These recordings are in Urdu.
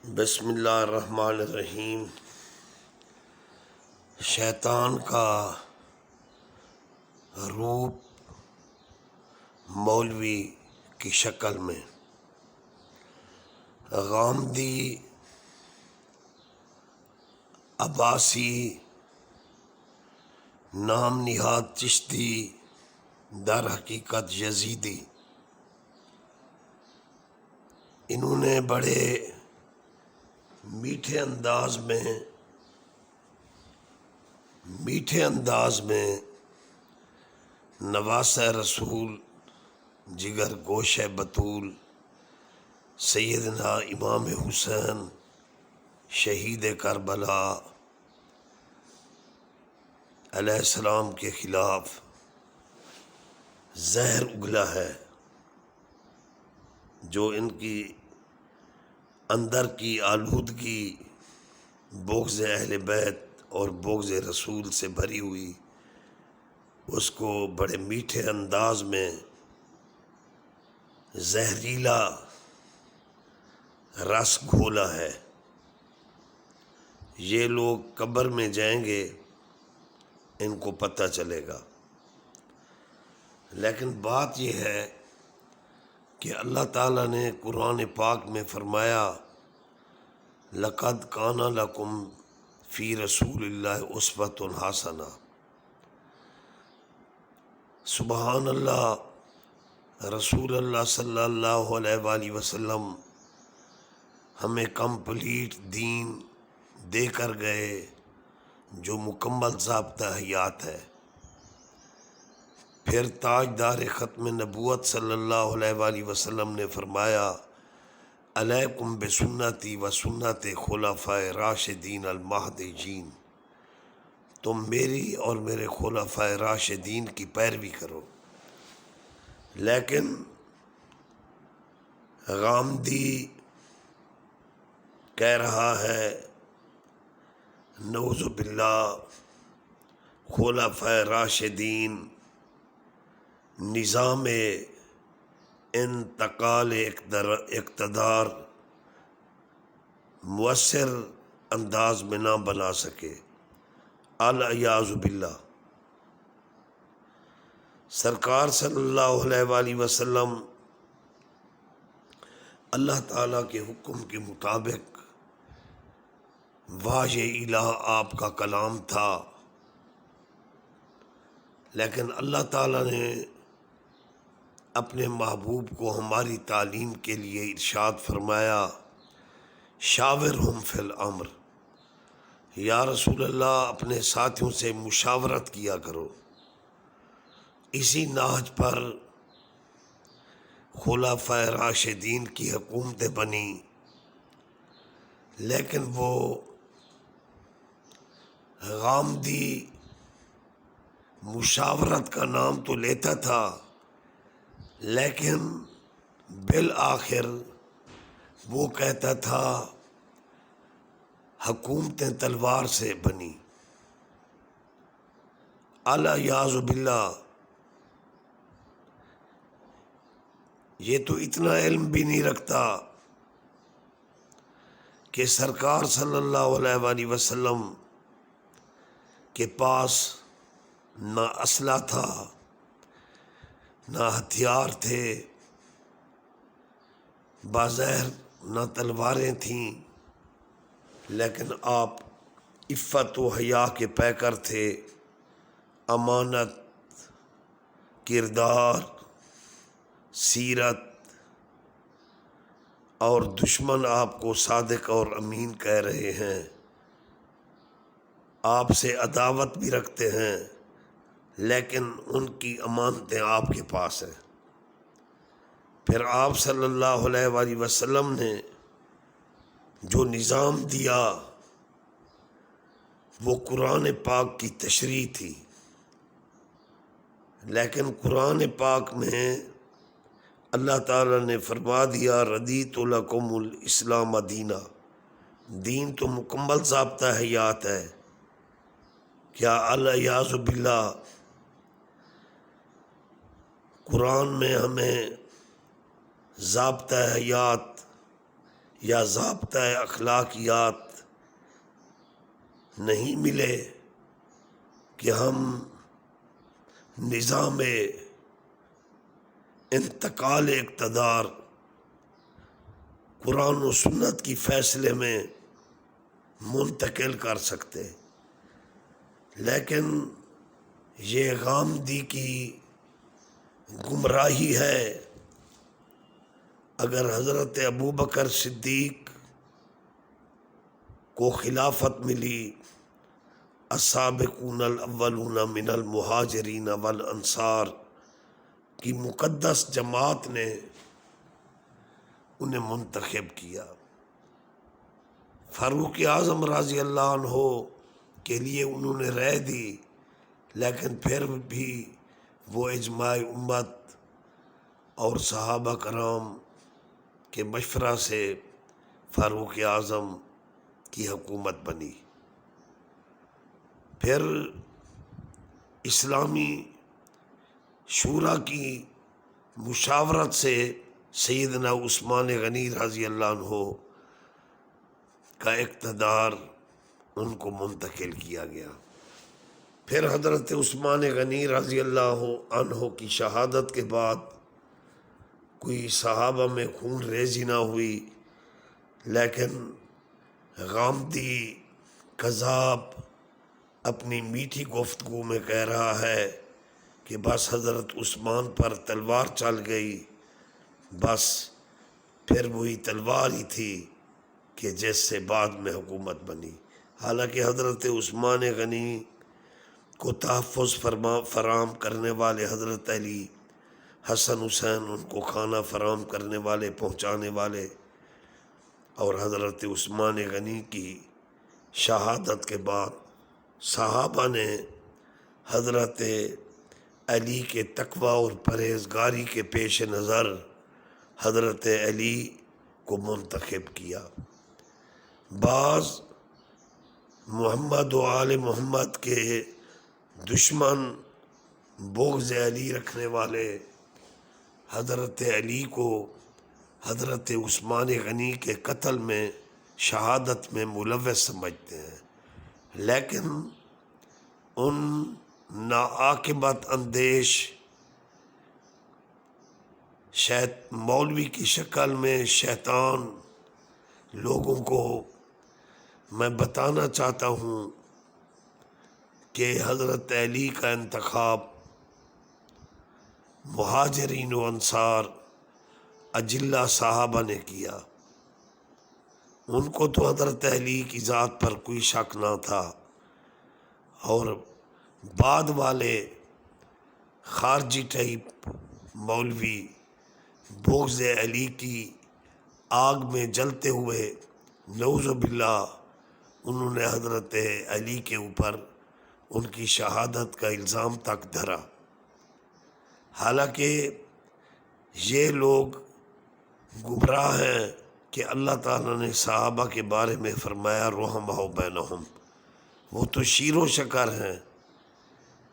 بسم اللہ الرحمن الرحیم۔ شیطان کا روپ مولوی کی شکل میں غامدی عباسی نام نہاد چشتی در حقیقت یزیدی، انہوں نے بڑے میٹھے انداز میں نواسہ رسول جگر گوشہ بطول سیدنا امام حسین شہید کربلا علیہ السلام کے خلاف زہر اگلا ہے، جو ان کی اندر کی آلودگی بغض اہل بیت اور بغض رسول سے بھری ہوئی، اس کو بڑے میٹھے انداز میں زہریلا رس گھولا ہے۔ یہ لوگ قبر میں جائیں گے، ان کو پتہ چلے گا۔ لیکن بات یہ ہے کہ اللہ تعالیٰ نے قرآن پاک میں فرمایا لَقَدْ كَانَ لَكُمْ فِي رَسُولِ اللَّهِ أُسْوَةٌ حَسَنَةٌ۔ سبحان اللہ، رسول اللہ صلی اللہ علیہ وآلہ وسلم ہمیں کمپلیٹ دین دے کر گئے، جو مکمل ضابطہ حیات ہے۔ پھر تاجدار ختم نبوت صلی اللہ علیہ وآلہ وسلم نے فرمایا علیکم بسنتی و سنت خلفائے راشدین المہدیین، تم میری اور میرے خلفائے راشدین کی پیروی کرو۔ لیکن غامدی کہہ رہا ہے نعوذ باللہ خلفائے راشدین نظام انتقال اقتدار مؤثر انداز میں نہ بنا سکے، العیاذ باللہ۔ سرکار صلی اللہ علیہ وآلہ وسلم اللہ تعالیٰ کے حکم کے مطابق وحی الہ آپ کا کلام تھا، لیکن اللہ تعالیٰ نے اپنے محبوب کو ہماری تعلیم کے لیے ارشاد فرمایا شاورہم فی الامر، یا رسول اللہ اپنے ساتھیوں سے مشاورت کیا کرو۔ اسی نہج پر خلفائے راشدین کی حکومتیں بنی، لیکن وہ غامدی مشاورت کا نام تو لیتا تھا، لیکن بالآخر وہ کہتا تھا حکومتیں تلوار سے بنی، العیاذ باللہ۔ یہ تو اتنا علم بھی نہیں رکھتا کہ سرکار صلی اللہ علیہ وآلہ وسلم کے پاس نہ اسلحہ تھا، نہ ہتھیار تھے، بظاہر نہ تلواریں تھیں، لیکن آپ عفت و حیا کے پیکر تھے، امانت، کردار، سیرت، اور دشمن آپ کو صادق اور امین کہہ رہے ہیں، آپ سے عداوت بھی رکھتے ہیں، لیکن ان کی امانتیں آپ کے پاس ہیں۔ پھر آپ صلی اللہ علیہ وآلہ وسلم نے جو نظام دیا وہ قرآن پاک کی تشریح تھی، لیکن قرآن پاک میں اللہ تعالیٰ نے فرما دیا رضیت لکم الاسلام دینا، دین تو مکمل ضابطہ حیات ہے۔ کیا العیاذ باللہ قرآن میں ہمیں ضابطہ حیات یا ضابطۂ اخلاقیات نہیں ملے کہ ہم نظام انتقال اقتدار قرآن و سنت کی فیصلے میں منتقل کر سکتے، لیکن یہ غامدی کی گمراہی ہے۔ اگر حضرت ابوبکر صدیق کو خلافت ملی، السابقون الاولون من المہاجرین والانصار کی مقدس جماعت نے انہیں منتخب کیا، فاروق اعظم رضی اللہ عنہ کے لیے انہوں نے رائے دی، لیکن پھر بھی وہ اجماع امت اور صحابہ کرام کے مشورہ سے فاروق اعظم کی حکومت بنی۔ پھر اسلامی شورا کی مشاورت سے سیدنا عثمان غنی رضی اللہ عنہ کا اقتدار ان کو منتقل کیا گیا۔ پھر حضرت عثمان غنی رضی اللہ عنہ کی شہادت کے بعد کوئی صحابہ میں خون ریزی نہ ہوئی، لیکن غامدی کذاب اپنی میٹھی گفتگو میں کہہ رہا ہے کہ بس حضرت عثمان پر تلوار چل گئی، بس پھر وہی تلوار ہی تھی کہ جس سے بعد میں حکومت بنی۔ حالانکہ حضرت عثمان غنی کو تحفظ فراہم کرنے والے حضرت علی، حسن حسین ان کو کھانا فراہم کرنے والے، پہنچانے والے، اور حضرت عثمان غنی کی شہادت کے بعد صحابہ نے حضرت علی کے تقوی اور پرہیزگاری کے پیش نظر حضرت علی کو منتخب کیا۔ بعض محمد و آل محمد کے دشمن، بغض علی رکھنے والے، حضرت علی کو حضرت عثمان غنی کے قتل میں، شہادت میں ملوث سمجھتے ہیں، لیکن ان ناعاقبت اندیش مولوی کی شکل میں شیطان لوگوں کو میں بتانا چاہتا ہوں کہ حضرت علی کا انتخاب مہاجرین و انصار اجلہ صحابہ نے کیا۔ ان کو تو حضرت علی کی ذات پر کوئی شک نہ تھا، اور بعد والے خارجی ٹائپ مولوی بغض علی کی آگ میں جلتے ہوئے نعوذ باللہ انہوں نے حضرت علی کے اوپر ان کی شہادت کا الزام تک دھرا۔ حالانکہ یہ لوگ گمراہ ہیں کہ اللہ تعالیٰ نے صحابہ کے بارے میں فرمایا رحماء بینہم، وہ تو شیر و شکر ہیں،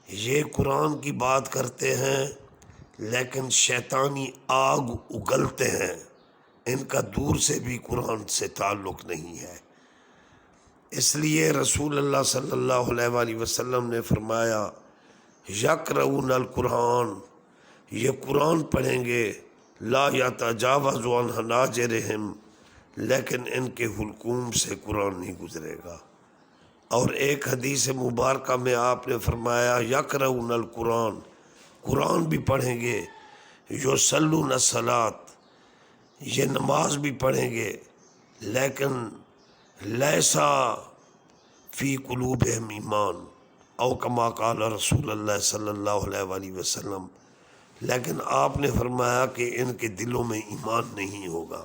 یہ قرآن کی بات کرتے ہیں لیکن شیطانی آگ اگلتے ہیں، ان کا دور سے بھی قرآن سے تعلق نہیں ہے۔ اس لیے رسول اللہ صلی اللہ علیہ وآلہ وسلم نے فرمایا یقرؤون القرآن، یہ قرآن پڑھیں گے، لا یتجاوز عن حناجرہم، لیکن ان کے حلقوم سے قرآن نہیں گزرے گا۔ اور ایک حدیث مبارکہ میں آپ نے فرمایا یقرؤون القرآن، قرآن بھی پڑھیں گے، یصلون الصلاۃ، یہ نماز بھی پڑھیں گے، لیکن لیسا فی قلوبہم ایمان، او کما قال رسول اللہ صلی اللہ علیہ وآلہ وسلم، لیکن آپ نے فرمایا کہ ان کے دلوں میں ایمان نہیں ہوگا۔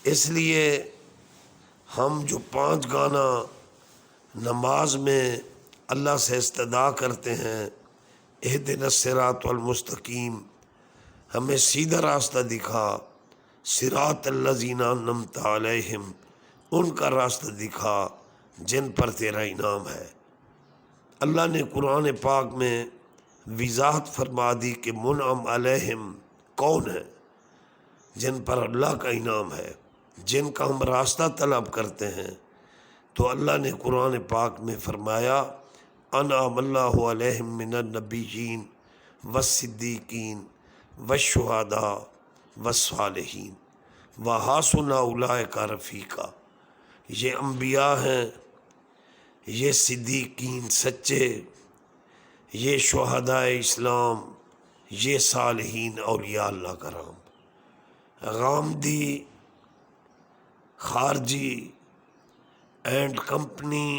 اس لیے ہم جو 5 گانا نماز میں اللہ سے استدعا کرتے ہیں اہدنا الصراط المستقیم، ہمیں سیدھا راستہ دکھا، صراط الذین انعمت علیہم، ان کا راستہ دکھا جن پر تیرا انعام ہے۔ اللہ نے قرآن پاک میں وضاحت فرما دی کہ منعم علیہم کون ہے، جن پر اللہ کا انعام ہے، جن کا ہم راستہ طلب کرتے ہیں، تو اللہ نے قرآن پاک میں فرمایا انعم اللہ علیہم من النبیین والصدیقین والشہداء والصالحین وحسن اولئک رفیقا۔ یہ انبیاء ہیں، یہ صدیقین سچے، یہ شہداء اسلام، یہ صالحین اولیاء اللہ کرام۔ غامدی خارجی اینڈ کمپنی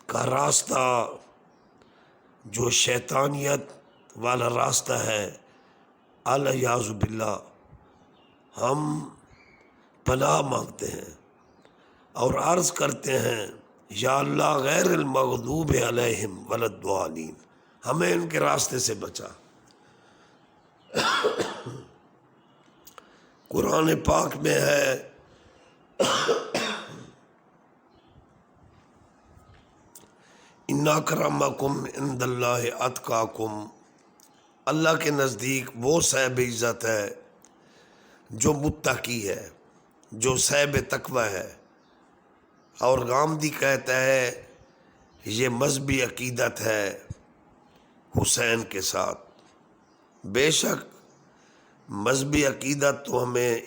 کا راستہ جو شیطانیت والا راستہ ہے، الیاذ باللہ، ہم پناہ مانگتے ہیں اور عرض کرتے ہیں یا اللہ غیر المغضوب علیہم ولا الضالین، ہمیں ان کے راستے سے بچا۔ قرآن پاک میں ہے ان اکرمکم عند اللہ اتقاکم، اللہ کے نزدیک وہ صاحب عزت ہے جو متقی ہے، جو صاحب تقوی ہے۔ اور غامدی کہتا ہے یہ مذہبی عقیدت ہے حسین کے ساتھ۔ بے شک مذہبی عقیدت تو ہمیں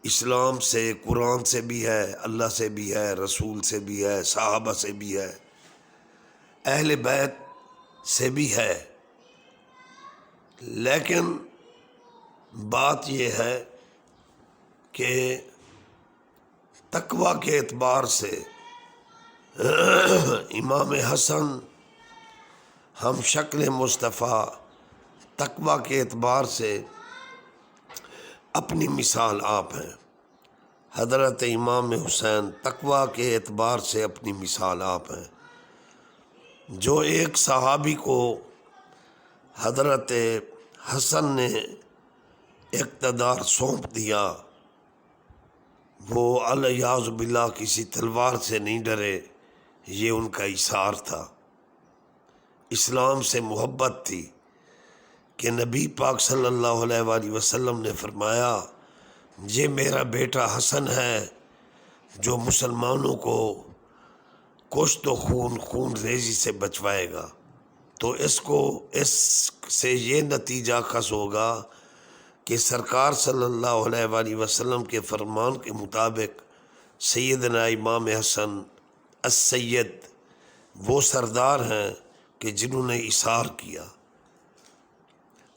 اسلام سے، قرآن سے بھی ہے، اللہ سے بھی ہے، رسول سے بھی ہے، صحابہ سے بھی ہے، اہل بیت سے بھی ہے، لیکن بات یہ ہے کہ تقوی کے اعتبار سے امام حسن ہم شکل مصطفیٰ تقوی کے اعتبار سے اپنی مثال آپ ہیں۔ حضرت امام حسین تقوی کے اعتبار سے اپنی مثال آپ ہیں۔ جو ایک صحابی کو حضرت حسن نے اقتدار سونپ دیا، وہ الیاذ باللہ کسی تلوار سے نہیں ڈرے، یہ ان کا ایثار تھا، اسلام سے محبت تھی کہ نبی پاک صلی اللہ علیہ وآلہ وسلم نے فرمایا یہ میرا بیٹا حسن ہے جو مسلمانوں کو کشت و خون ریزی سے بچوائے گا، تو اس سے یہ نتیجہ اخذ ہوگا کہ سرکار صلی اللہ علیہ وآلہ وسلم کے فرمان کے مطابق سیدنا امام حسن السید وہ سردار ہیں کہ جنہوں نے ایثار کیا،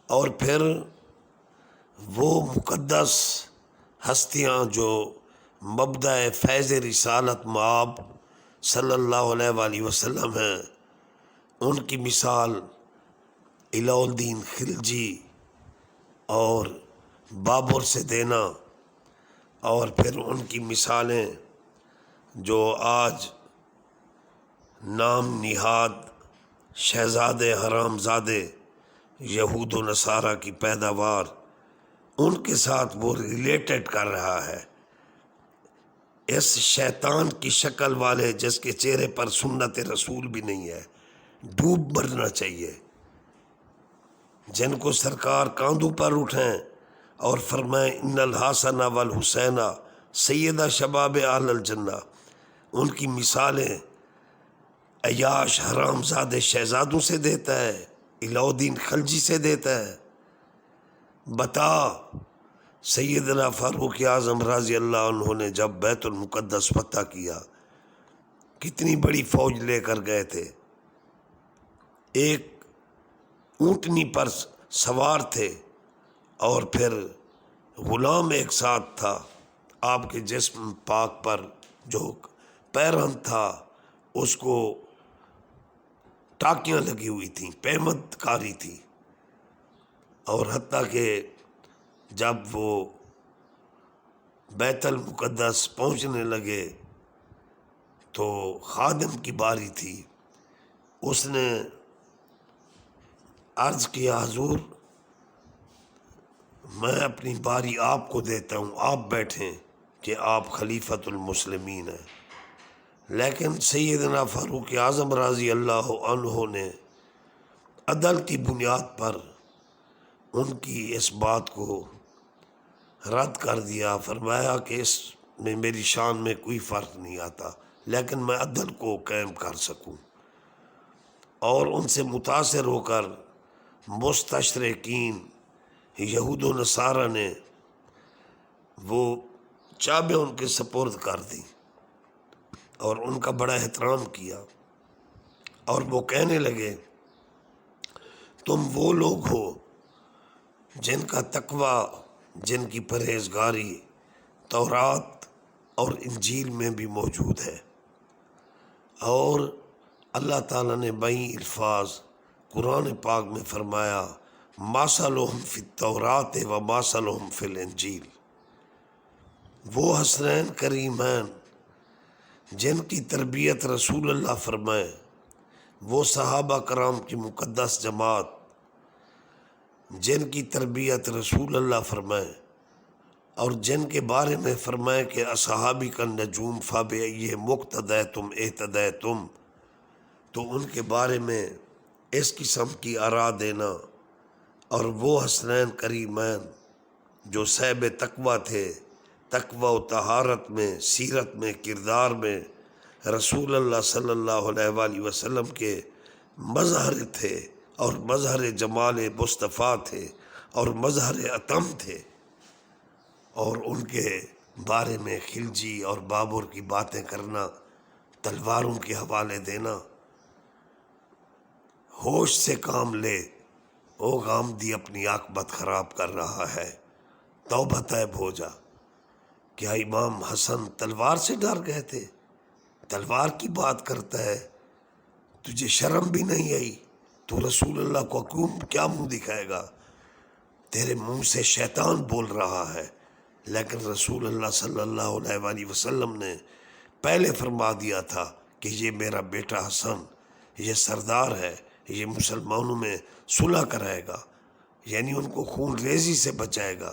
اور پھر وہ مقدس ہستیاں جو مبدأ فیض رسالت مآب صلی اللہ علیہ وآلہ وسلم ہیں، ان کی مثال علاء الدین خلجی اور بابر سے دینا، اور پھر ان کی مثالیں جو آج نام نہاد شہزادے حرام زادے یہود و نصارہ کی پیداوار، ان کے ساتھ وہ ریلیٹڈ کر رہا ہے۔ اس شیطان کی شکل والے جس کے چہرے پر سنت رسول بھی نہیں ہے، ڈوب مرنا چاہیے، جن کو سرکار کاندھوں پر اٹھیں اور فرمائیں ان الحسن والحسین سیدہ شباب اہل الجنہ، ان کی مثالیں عیاش حرام زادے شہزادوں سے دیتا ہے، علاء الدین خلجی سے دیتا ہے۔ بتا سیدنا فاروق اعظم رضی اللہ عنہ نے جب بیت المقدس فتح کیا کتنی بڑی فوج لے کر گئے تھے، ایک اونٹنی پر سوار تھے اور پھر غلام ایک ساتھ تھا، آپ کے جسم پاک پر جو پیرہن تھا اس کو ٹاکیاں لگی ہوئی تھیں، پیمد کاری تھی، اور حتیٰ کہ جب وہ بیت المقدس پہنچنے لگے تو خادم کی باری تھی، اس نے عرض کیا حضور میں اپنی باری آپ کو دیتا ہوں، آپ بیٹھیں کہ آپ خلیفۃ المسلمین ہیں، لیکن سیدنا فاروق اعظم رضی اللہ عنہ نے عدل کی بنیاد پر ان کی اس بات کو رد کر دیا، فرمایا کہ اس میں میری شان میں کوئی فرق نہیں آتا، لیکن میں عدل کو قائم کر سکوں۔ اور ان سے متاثر ہو کر مستشرقین یہود و نصارہ نے وہ چابیں ان کے سپرد کر دیں اور ان کا بڑا احترام کیا، اور وہ کہنے لگے تم وہ لوگ ہو جن کا تقوی، جن کی پرہیزگاری تورات اور انجیل میں بھی موجود ہے۔ اور اللہ تعالیٰ نے بئی الفاظ قرآن پاک میں فرمایا مَثَلُهُمْ فِي التَّوْرَاةِ وَمَثَلُهُمْ فِي الْإِنجِيلِ، وہ حسنین کریمین جن کی تربیت رسول اللہ فرمائے، وہ صحابہ کرام کی مقدس جماعت جن کی تربیت رسول اللہ فرمائے، اور جن کے بارے میں فرمائے کہ اصحابی کا نجوم فَبِأَيِّهِمْ مُقْتَدَیتُمْ اہتدیتم، تو ان کے بارے میں اس قسم کی آراء دینا۔ اور وہ حسنین کریمین جو صاحب تقوی تھے، تقوی و طہارت میں، سیرت میں، کردار میں رسول اللہ صلی اللہ علیہ وآلہ وسلم کے مظہر تھے، اور مظہر جمال مصطفیٰ تھے، اور مظہر اتم تھے، اور ان کے بارے میں خلجی اور بابر کی باتیں کرنا، تلواروں کے حوالے دینا۔ ہوش سے کام لے، او غامدی اپنی عاقبت خراب کر رہا ہے، توبہ طیب ہو جا۔ کیا امام حسن تلوار سے ڈر گئے تھے؟ تلوار کی بات کرتا ہے، تجھے شرم بھی نہیں آئی؟ تو رسول اللہ کو کیا منہ دکھائے گا؟ تیرے منہ سے شیطان بول رہا ہے، لیکن رسول اللہ صلی اللہ علیہ وآلہ وسلم نے پہلے فرما دیا تھا کہ یہ میرا بیٹا حسن، یہ سردار ہے، یہ مسلمانوں میں صلح کرائے گا، یعنی ان کو خون ریزی سے بچائے گا۔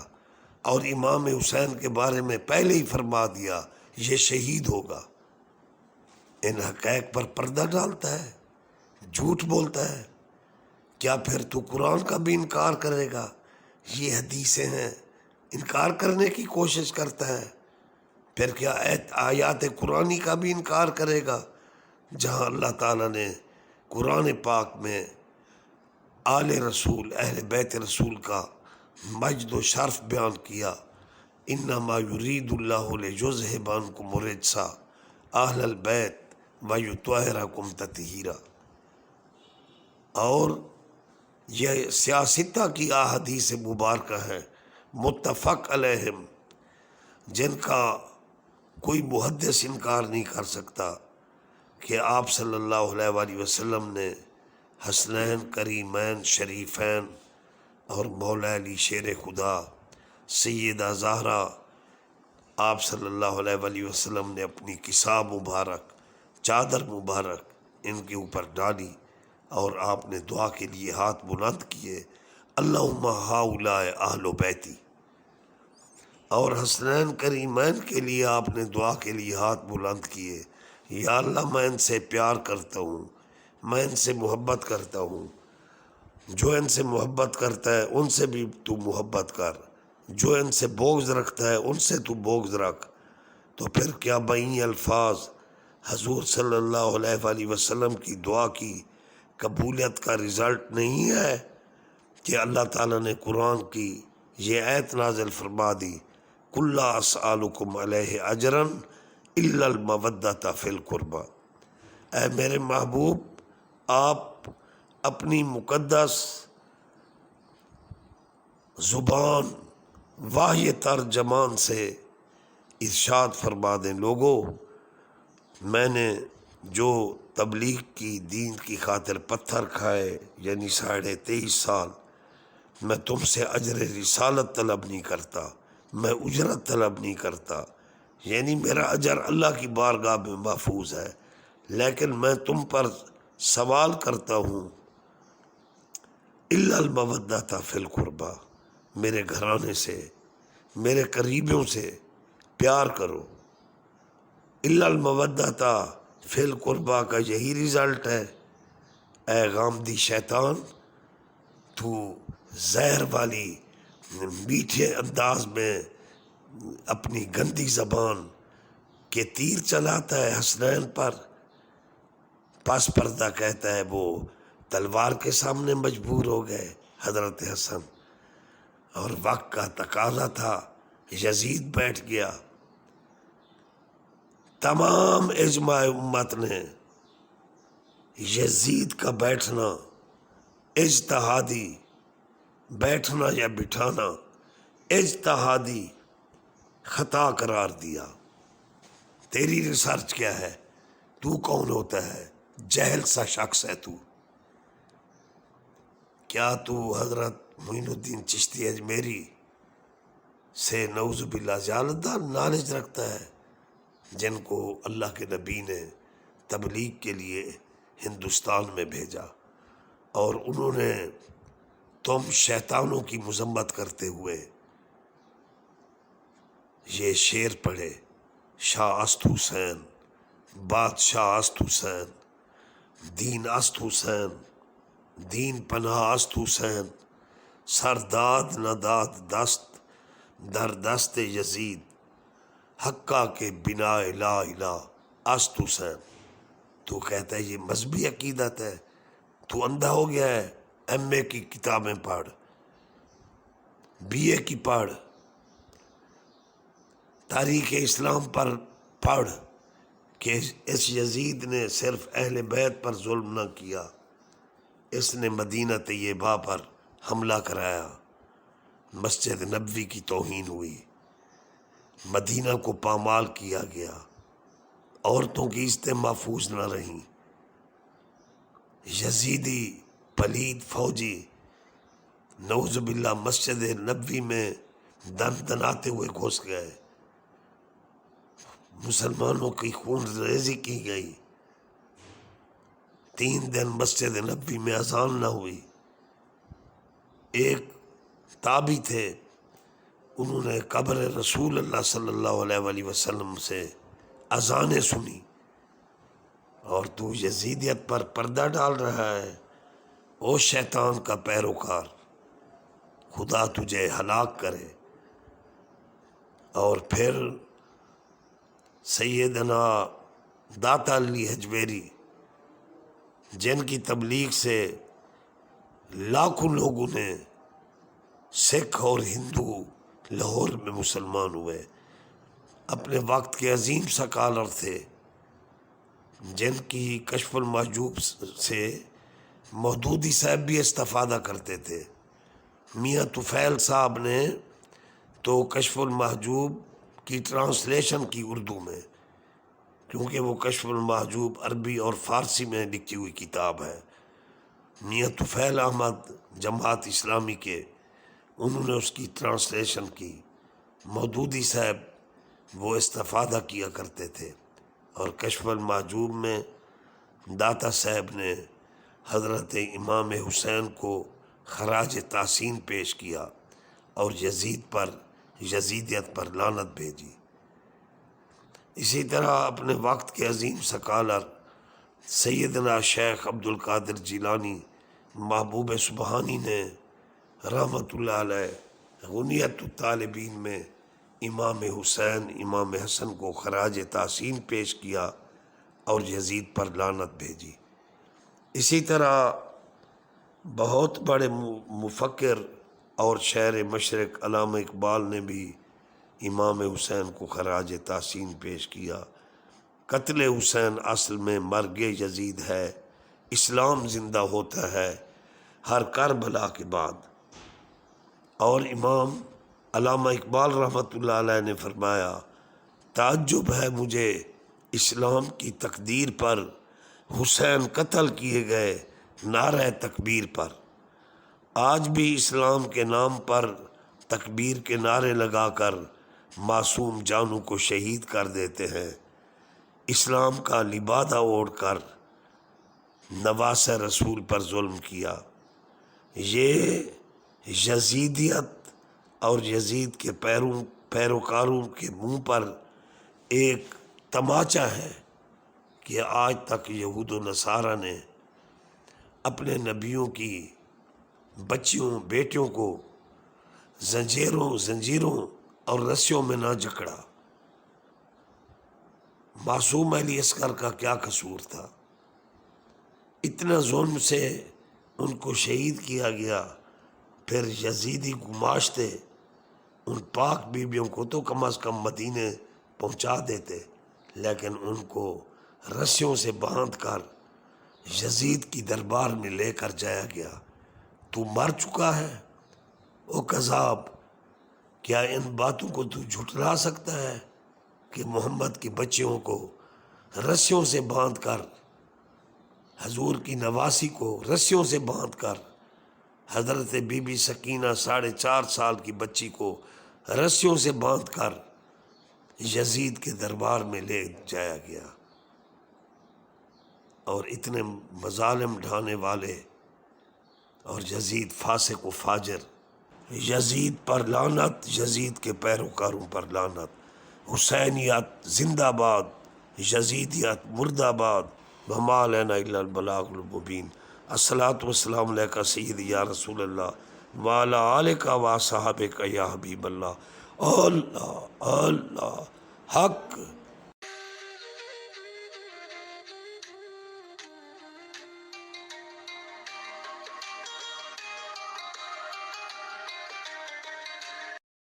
اور امام حسین کے بارے میں پہلے ہی فرما دیا یہ شہید ہوگا۔ ان حقائق پر پردہ ڈالتا ہے، جھوٹ بولتا ہے۔ کیا پھر تو قرآن کا بھی انکار کرے گا؟ یہ حدیثیں ہیں، انکار کرنے کی کوشش کرتا ہے۔ پھر کیا آیات قرآنی کا بھی انکار کرے گا، جہاں اللہ تعالیٰ نے قرآن پاک میں آل رسول، اہل بیت رسول کا مجد و شرف بیان کیا، انما یرید اللہ لیذہب عنکم الرجس اہل البیت ویطہرکم تطہیرا۔ اور یہ سیاستہ کی احادیث مبارکہ ہیں متفق علیہم، جن کا کوئی محدث انکار نہیں کر سکتا کہ آپ صلی اللہ علیہ وآلہ وسلم نے حسنین کریمین شریفین اور مولا علی شیر خدا سیدہ زہرا، آپ صلی اللہ علیہ وآلہ وسلم نے اپنی کساء مبارک، چادر مبارک ان کے اوپر ڈالی، اور آپ نے دعا کے لیے ہاتھ بلند کیے، اللہم ہؤلاء اہل بیتی۔ اور حسنین کریمین کے لیے آپ نے دعا کے لیے ہاتھ بلند کیے، یا اللہ میں ان سے پیار کرتا ہوں، میں ان سے محبت کرتا ہوں، جو ان سے محبت کرتا ہے ان سے بھی تو محبت کر، جو ان سے بغض رکھتا ہے ان سے تو بغض رکھ۔ تو پھر کیا بئی الفاظ حضور صلی اللہ علیہ وآلہ وسلم کی دعا کی قبولیت کا رزلٹ نہیں ہے کہ اللہ تعالیٰ نے قرآن کی یہ آیت نازل فرما دی، قُل لا اسألکم علیہ اجرا الا المودۃ فی القربی۔ اے میرے محبوب، آپ اپنی مقدس زبان واحی ترجمان سے ارشاد فرما دیں، لوگو میں نے جو تبلیغ کی، دین کی خاطر پتھر کھائے، یعنی 23.5 سال، میں تم سے اجر رسالت طلب نہیں کرتا، میں اجرت طلب نہیں کرتا، یعنی میرا اجر اللہ کی بارگاہ میں محفوظ ہے، لیکن میں تم پر سوال کرتا ہوں الا المودۃ فی القربی، میرے گھرانے سے، میرے قریبیوں سے پیار کرو۔ الا المودۃ فی القربی کا یہی رزلٹ ہے۔ اے غامدی شیطان، تو زہر والی میٹھے انداز میں اپنی گندی زبان کہ تیر چلاتا ہے حسنین پر، پس پردہ کہتا ہے وہ تلوار کے سامنے مجبور ہو گئے حضرت حسن، اور وقت کا تقاضا تھا، یزید بیٹھ گیا۔ تمام اجماع امت نے یزید کا بیٹھنا اجتہادی، بیٹھنا یا بٹھانا اجتہادی خطا قرار دیا۔ تیری ریسرچ کیا ہے؟ تو کون ہوتا ہے؟ جہل سا شخص ہے تو۔ کیا تو حضرت معین الدین چشتی اجمیری سے نعوذ باللہ زیادہ نالج رکھتا ہے، جن کو اللہ کے نبی نے تبلیغ کے لیے ہندوستان میں بھیجا، اور انہوں نے تم شیطانوں کی مذمت کرتے ہوئے یہ شعر پڑھے: شاہ است حسین، بادشاہ است حسین، دین است حسین، دین پناہ است حسین، سرداد نہ داد دست در دست یزید، حقہ کے بنا لا الہ است حسین۔ تو کہتا ہے یہ مذہبی عقیدت ہے؟ تو اندھا ہو گیا ہے؟ ایم اے کی کتابیں پڑھ، بی اے کی پڑھ، تاریخ اسلام پر پڑھ کہ اس یزید نے صرف اہل بیت پر ظلم نہ کیا، اس نے مدینہ طیبہ پر حملہ کرایا، مسجد نبوی کی توہین ہوئی، مدینہ کو پامال کیا گیا، عورتوں کی عزتیں محفوظ نہ رہیں، یزیدی پلید فوجی نعوذ باللہ مسجد نبوی میں دن دناتے ہوئے گھس گئے، مسلمانوں کی خون ریزی کی گئی، 3 دن مسجد نبوی میں اذان نہ ہوئی۔ ایک تابعی تھے، انہوں نے قبر رسول اللہ صلی اللہ علیہ وآلہ وسلم سے اذانیں سنی، اور تو یزیدیت پر پردہ ڈال رہا ہے۔ او شیطان کا پیروکار، خدا تجھے ہلاک کرے۔ اور پھر سیدنا داتا علی حجویری، جن کی تبلیغ سے لاکھوں لوگوں نے، سکھ اور ہندو، لاہور میں مسلمان ہوئے، اپنے وقت کے عظیم سکالر تھے، جن کی کشف المحجوب سے مودودی صاحب بھی استفادہ کرتے تھے۔ میاں طفیل صاحب نے تو کشف المحجوب کی ٹرانسلیشن کی اردو میں، کیونکہ وہ کشف المحجوب عربی اور فارسی میں لکھی ہوئی کتاب ہے۔ میاں طفیل احمد جماعت اسلامی کے، انہوں نے اس کی ٹرانسلیشن کی، مودودی صاحب وہ استفادہ کیا کرتے تھے، اور کشف المحجوب میں داتا صاحب نے حضرت امام حسین کو خراج تحسین پیش کیا اور یزیدیت پر لعنت بھیجی۔ اسی طرح اپنے وقت کے عظیم سکالر سیدنا شیخ عبد القادر جیلانی محبوب سبحانی نے رحمت اللہ علیہ غنیت الطالبین میں امام حسین، امام حسن کو خراج تحسین پیش کیا اور یزید پر لعنت بھیجی۔ اسی طرح بہت بڑے مفکر اور شاعر مشرق علامہ اقبال نے بھی امام حسین کو خراج تحسین پیش کیا۔ قتل حسین اصل میں مرگ یزید ہے، اسلام زندہ ہوتا ہے ہر کربلا کے بعد۔ اور امام علامہ اقبال رحمۃ اللہ علیہ نے فرمایا، تعجب ہے مجھے اسلام کی تقدیر پر، حسین قتل کیے گئے نعرہ تکبیر پر۔ آج بھی اسلام کے نام پر تکبیر کے نعرے لگا کر معصوم جانوں کو شہید کر دیتے ہیں۔ اسلام کا لبادہ اوڑھ کر نواسہ رسول پر ظلم کیا۔ یہ یزیدیت اور یزید کے پیروکاروں کے منہ پر ایک تماچا ہے کہ آج تک یہود و نصارہ نے اپنے نبیوں کی بچیوں بیٹیوں کو زنجیروں اور رسیوں میں نہ جکڑا۔ معصوم علی اصغر کا کیا قصور تھا؟ اتنا ظلم سے ان کو شہید کیا گیا، پھر یزیدی گماشتے ان پاک بیبیوں کو تو کم از کم مدینے پہنچا دیتے، لیکن ان کو رسیوں سے باندھ کر یزید کی دربار میں لے کر جایا گیا۔ تو مر چکا ہے او کذاب، کیا ان باتوں کو تو جھٹلا سکتا ہے کہ محمد کی بچیوں کو رسیوں سے باندھ کر، حضور کی نواسی کو رسیوں سے باندھ کر، حضرت بی بی سکینہ 4.5 سال کی بچی کو رسیوں سے باندھ کر یزید کے دربار میں لے جایا گیا؟ اور اتنے مظالم ڈھانے والے، اور یزید فاسق و فاجر، یزید پر لعنت، یزید کے پیروکاروں پر لعنت، حسینیت زندہ باد، یزیدیت مرد آباد، وما علینا الا البلاغ المبین۔ الصلاۃ والسلام علیکہ سیدی یا رسول اللہ وعلی آلک و صحابک یا حبیب اللہ۔ اللہ اللہ حق